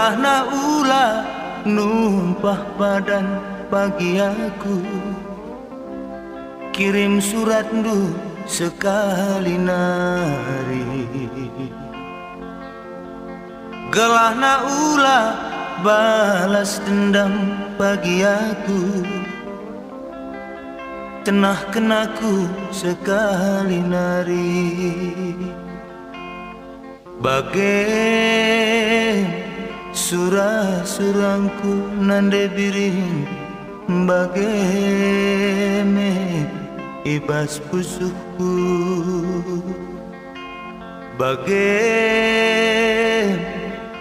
Gelahna ulah numpah padan pagi aku, kirim surat du sekali nari. Gelahna ulah balas dendam pagi aku, tenah kenaku sekali nari. Bagai surah-surangku nande biring, bagai me ibas pusuhku, bagai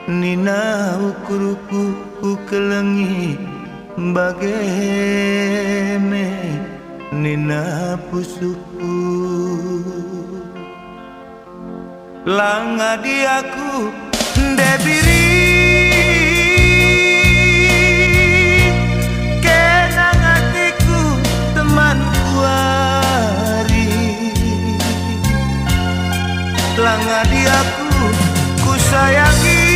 nina ukuruku ukelengi, bagai me nina pusuhku. Langa diaku debiri kenang hatiku temanku hari. Langa diaku ku sayangi,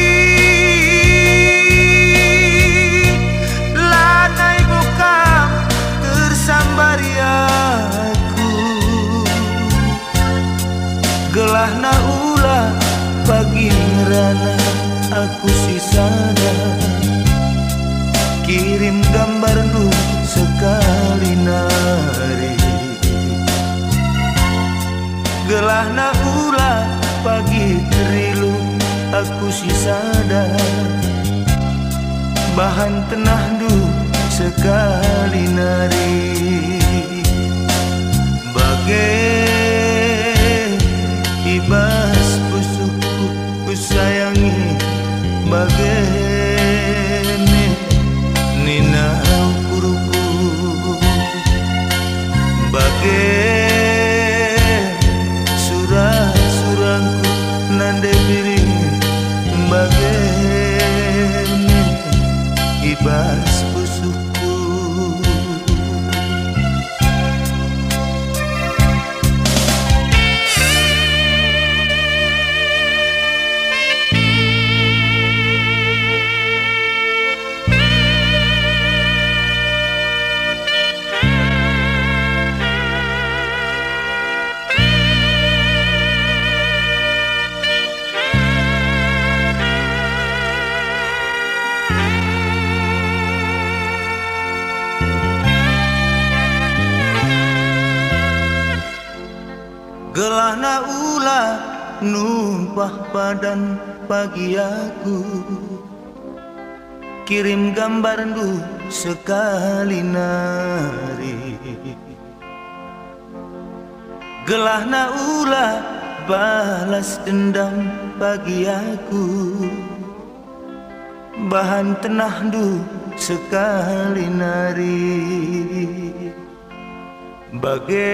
lanai bukan tersambari aku. Gelahna ulah pagi rana aku sisada, kirim gambar lu sekali nari. Gelahna ulah pagi terilu aku sisada, bahan tenah du sekali nari. Bagai ibas pusuhku ku sayangi, bagai nina ukuruku, bagai surah-surangku nande biring, bagai ibas pusuhku. Gelahna ulah numpah padan pagi aku, kirim gambar du sekali nari. Gelahna ulah balas dendam pagi aku, bahan tenah du sekali nari. Bagai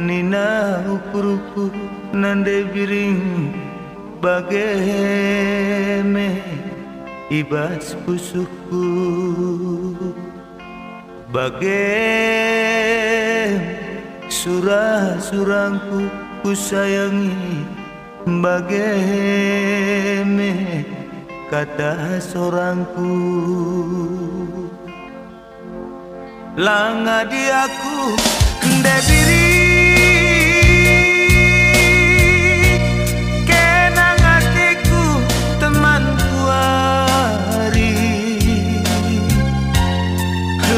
nina ukuruku nande biring, bagai me ibas pusuhku, bagai surah-surangku ku sayangi, bagai me kata sorangku. Langa diaku debiri kenang hatiku temanku hari.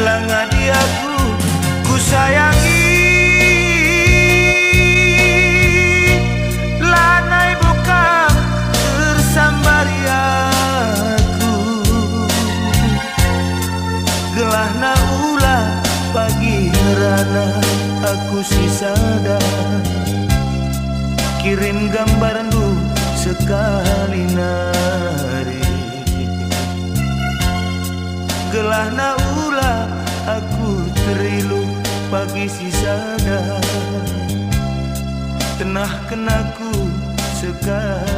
Langa diaku ku sayangi, lanai bukan tersambari aku. Gelahna ulah pagi rana aku sisada, kirim gambar lu sekali nari. Gelahna ulah aku terilu pagi sisada, tenah kenaku sekali